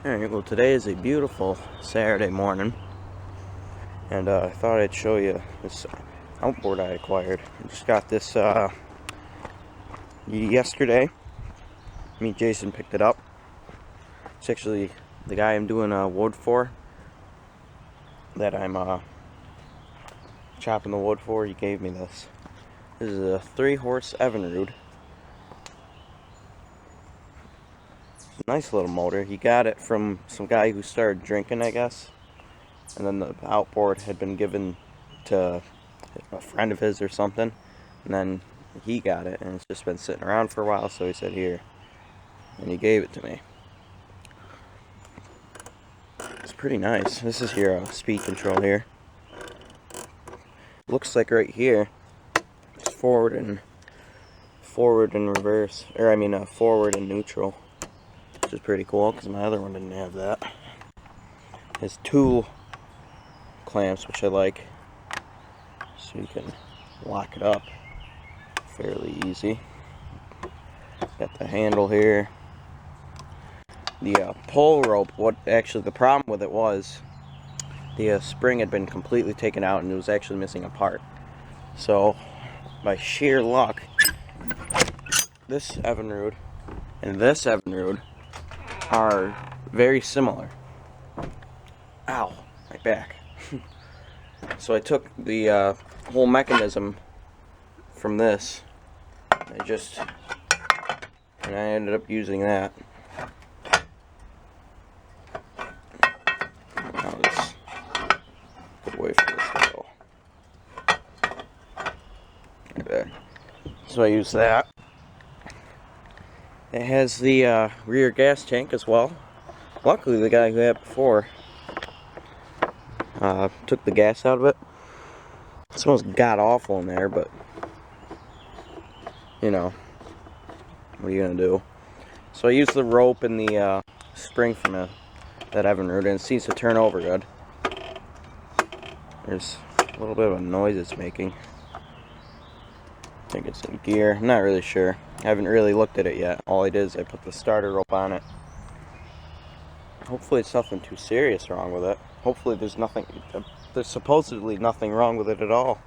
Alright, well today is a beautiful Saturday morning, and I thought I'd show you this outboard I acquired. I just got this yesterday. Me and Jason picked it up. It's actually the guy I'm doing wood for, that I'm chopping the wood for. He gave me this. This is a 3-horse Evinrude. Nice little motor. He got it from some guy who started drinking, I guess. And then the outboard had been given to a friend of his or something. And then he got it, and it's just been sitting around for a while, so he said, here. And he gave it to me. It's pretty nice. This is your speed control here. Looks like right here, it's forward and reverse. Or I mean forward and neutral. Which is pretty cool, because my other one didn't have that. It has 2 clamps, which I like, so you can lock it up fairly easy. Got the handle here. The pull rope, what actually the problem with it was, the spring had been completely taken out and it was actually missing a part. So, by sheer luck, this Evinrude and this Evinrude are very similar. Ow, my back. So I took the whole mechanism from this, and I ended up using that. Now let's get away from this though. Right there. So I use that. It has the rear gas tank as well. Luckily, the guy who had it before took the gas out of it. It smells god-awful in there, but you know, what are you gonna do? So I used the rope and the spring from that Evinrude, and it seems to turn over good. There's a little bit of a noise it's making. I think it's in gear. I'm not really sure. I haven't really looked at it yet. All I did is I put the starter rope on it. Hopefully it's nothing too serious wrong with it. Hopefully there's supposedly nothing wrong with it at all.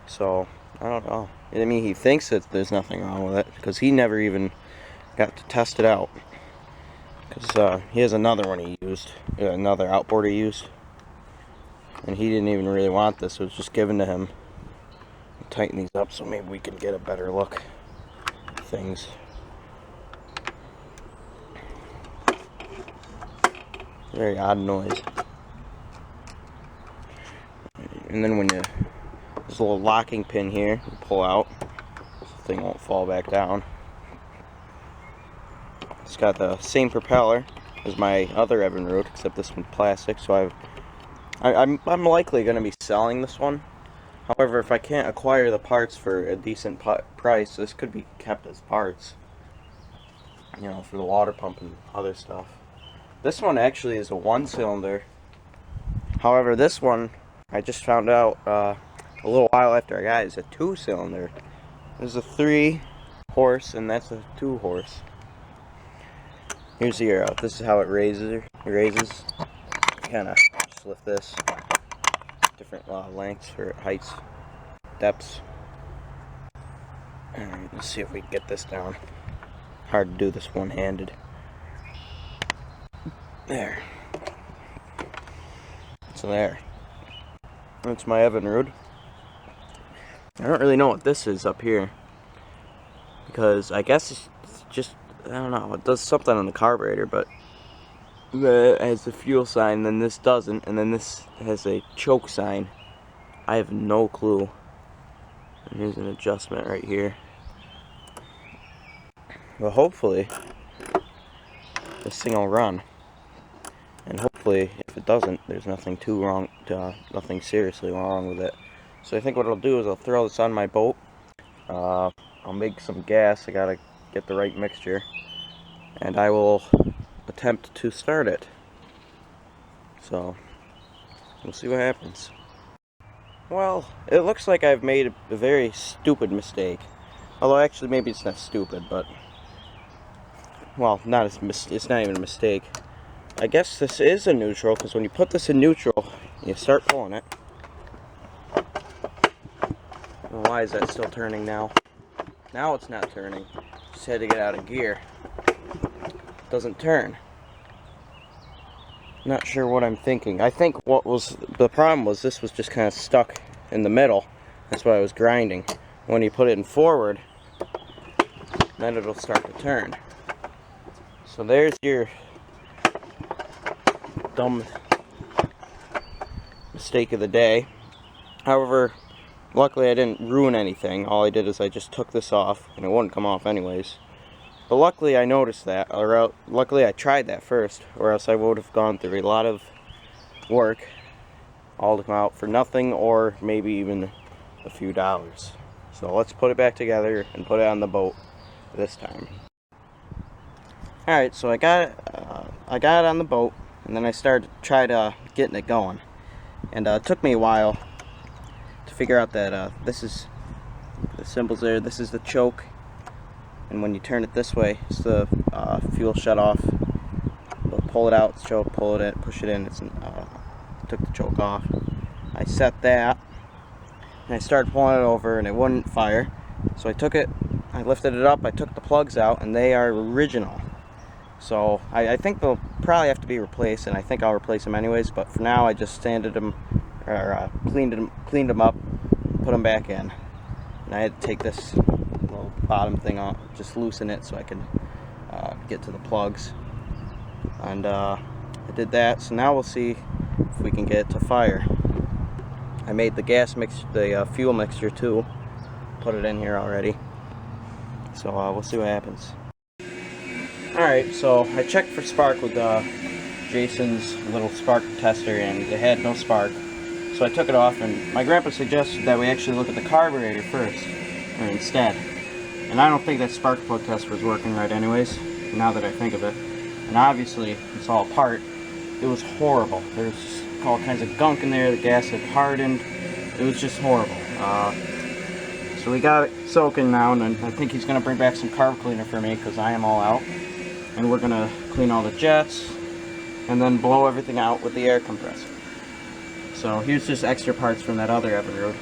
So, I don't know. I mean, he thinks that there's nothing wrong with it, because he never even got to test it out. Because he has another one he used, another outboard he used. And he didn't even really want this, it was just given to him. Tighten these up so maybe we can get a better look at things. Very odd noise. And then when there's a little locking pin here, you pull out, so the thing won't fall back down. It's got the same propeller as my other Evinrude, except this one's plastic. So I'm likely going to be selling this one. However, if I can't acquire the parts for a decent price, this could be kept as parts. You know, for the water pump and other stuff. This one actually is a 1-cylinder. However, this one, I just found out a little while after I got it, is a 2-cylinder. There's a 3-horse and that's a 2-horse. Here's the this is how it raises. Kind of just lift this. Different lengths for heights, depths. Alright, let's see if we can get this down. Hard to do this one-handed. There. So there. That's my Evinrude. I don't really know what this is up here, because I guess it's just, I don't know, it does something on the carburetor, but it has the fuel sign, then this doesn't, and then this has a choke sign. I have no clue. And here's an adjustment right here. Well, hopefully this thing will run, and hopefully if it doesn't, there's nothing nothing seriously wrong with it. So I think what I'll do is I'll throw this on my boat. I'll make some gas. I gotta get the right mixture, and I will attempt to start it. So we'll see what happens. Well, it looks like I've made a very stupid mistake. Although actually maybe it's not stupid, but well, it's not even a mistake. I guess this is a neutral, because when you put this in neutral, you start pulling it. Well, why is that still turning now? Now it's not turning. Just had to get out of gear. It doesn't turn. Not sure what I'm thinking. I think what was the problem was this was just kind of stuck in the middle. That's why I was grinding. When you put it in forward, then it'll start to turn. So there's your dumb mistake of the day. However, luckily I didn't ruin anything. All I did is I just took this off, and it wouldn't come off anyways. But luckily I noticed that, or luckily I tried that first, or else I would have gone through a lot of work all to come out for nothing, or maybe even a few dollars. So let's put it back together and put it on the boat this time. Alright, so I got it on the boat, and then I started getting it going. And it took me a while to figure out that this is the symbols there, this is the choke. And when you turn it this way, it's the fuel shut off. You'll pull it out, it's choke, pull it in, push it in, took the choke off. I set that, and I started pulling it over, and it wouldn't fire. So I took it, I lifted it up, I took the plugs out, and they are original. So I think they'll probably have to be replaced, and I think I'll replace them anyways. But for now, I just sanded them, or cleaned them up, put them back in. And I had to take this little bottom thing off, just loosen it so I could get to the plugs. And I did that, so now we'll see if we can get it to fire. I made the gas mix, the fuel mixture too. Put it in here already. So we'll see what happens. Alright, so I checked for spark with Jason's little spark tester, and it had no spark. So I took it off, and my grandpa suggested that we actually look at the carburetor first, or instead. And I don't think that spark plug test was working right anyways, now that I think of it. And obviously, it's all apart. It was horrible. There was all kinds of gunk in there, the gas had hardened. It was just horrible. So we got it soaking now, and I think he's going to bring back some carb cleaner for me, because I am all out. And we're going to clean all the jets, and then blow everything out with the air compressor. So here's just extra parts from that other evinrude,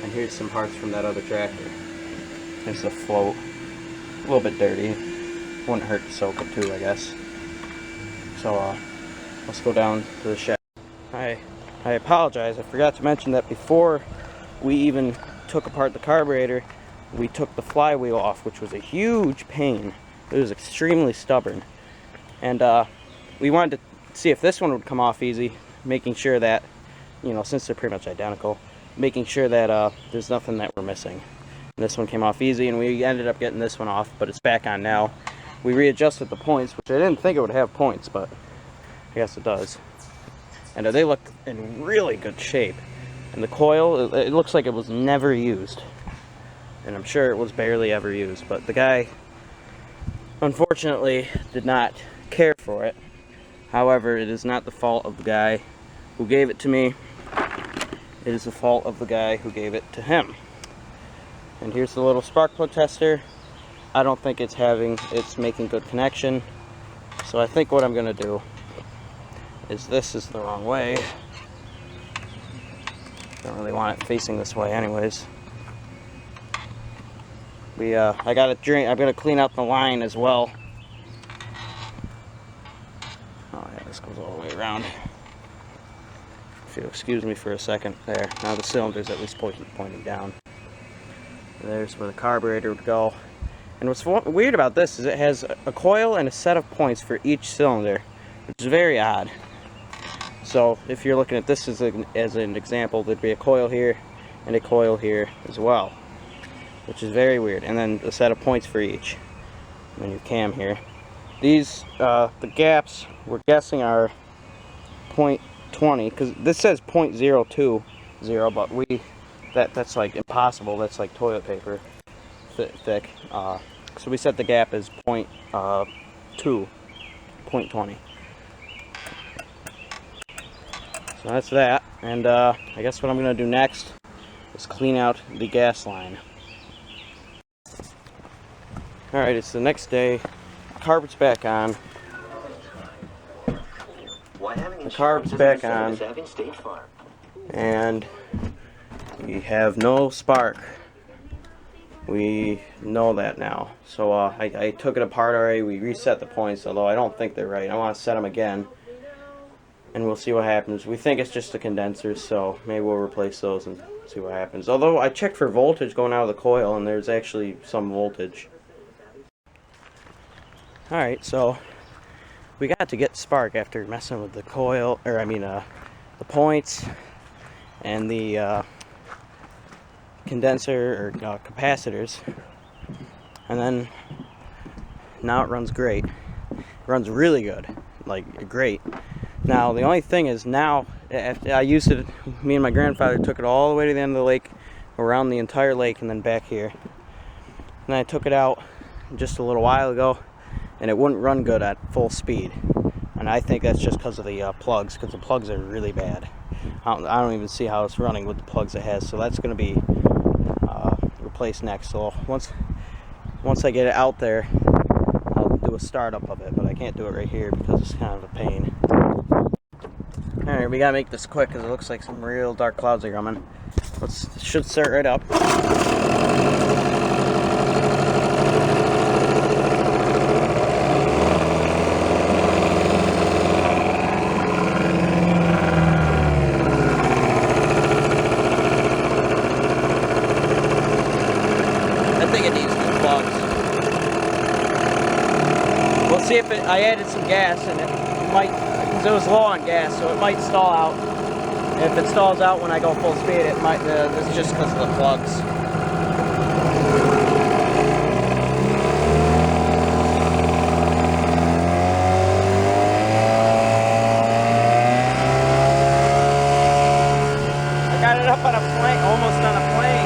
and here's some parts from that other tractor. There's the float, a little bit dirty. Wouldn't hurt to soak it too, I guess. So let's go down to the shed. I apologize, I forgot to mention that before we even took apart the carburetor, we took the flywheel off, which was a huge pain. It was extremely stubborn. And we wanted to see if this one would come off easy, making sure that, you know, since they're pretty much identical, making sure that there's nothing that we're missing. And this one came off easy, and we ended up getting this one off, but it's back on now. We readjusted the points, which I didn't think it would have points, but I guess it does. And they look in really good shape. And the coil, it looks like it was never used. And I'm sure it was barely ever used, but the guy unfortunately did not care for it. However, it is not the fault of the guy who gave it to me. It is the fault of the guy who gave it to him. And here's the little spark plug tester. I don't think it's making good connection. So I think what I'm gonna do is, this is the wrong way. Don't really want it facing this way anyways. I gotta I'm gonna clean out the line as well. Oh yeah, this goes all the way around. If you'll excuse me for a second there. Now the cylinder's at least pointing down. There's where the carburetor would go. And what's weird about this is it has a coil and a set of points for each cylinder, which is very odd. So if you're looking at this as an example, there'd be a coil here and a coil here as well, which is very weird. And then a set of points for each. And then your cam here. These, the gaps, we're guessing are 0.20, because this says 0.020, but that's like impossible. That's like toilet paper thick. So we set the gap as 0.20. So that's that, and I guess what I'm going to do next is clean out the gas line. Alright, it's the next day, carpet's back on. The carb's back on, and we have no spark. We know that now. So I took it apart already. We reset the points, although I don't think they're right. I want to set them again, and we'll see what happens. We think it's just the condensers, so maybe we'll replace those and see what happens. Although I checked for voltage going out of the coil, and there's actually some voltage. Alright, so we got to get spark after messing with the coil, or I mean the points and the condenser or capacitors, and then now it runs great. It runs really good, like great. Now the only thing is, now after I used it, me and my grandfather took it all the way to the end of the lake, around the entire lake, and then back here. And I took it out just a little while ago, and it wouldn't run good at full speed. And I think that's just because of the plugs, because the plugs are really bad. I don't even see how it's running with the plugs it has. So that's going to be replaced next. So once I get it out there, I'll do a startup of it, but I can't do it right here because it's kind of a pain. Alright, we gotta make this quick because it looks like some real dark clouds are coming. Should start right up. We'll see if I added some gas, and it might, because it was low on gas, so it might stall out. And if it stalls out when I go full speed, it might. This is just because of the plugs. I got it up on a plane, almost on a plane.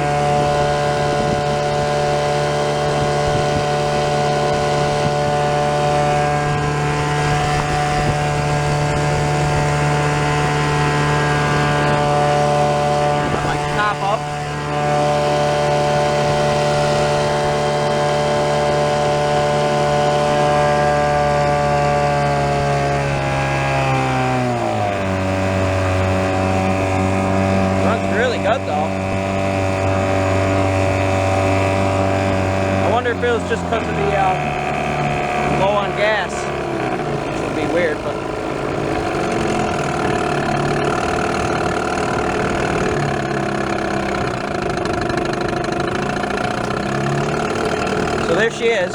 If it was just because of the low on gas, which would be weird, but so there she is.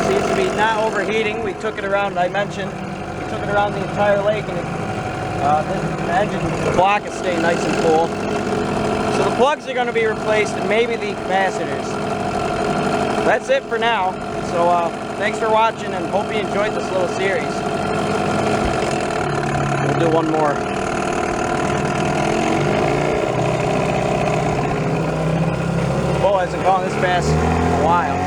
Seems to be not overheating. We took it around. I mentioned we took it around the entire lake, and the engine, the block is staying nice and cool. So the plugs are going to be replaced, and maybe the capacitors. That's it for now. So thanks for watching, and hope you enjoyed this little series. We'll do one more. Bull hasn't gone this fast in a while.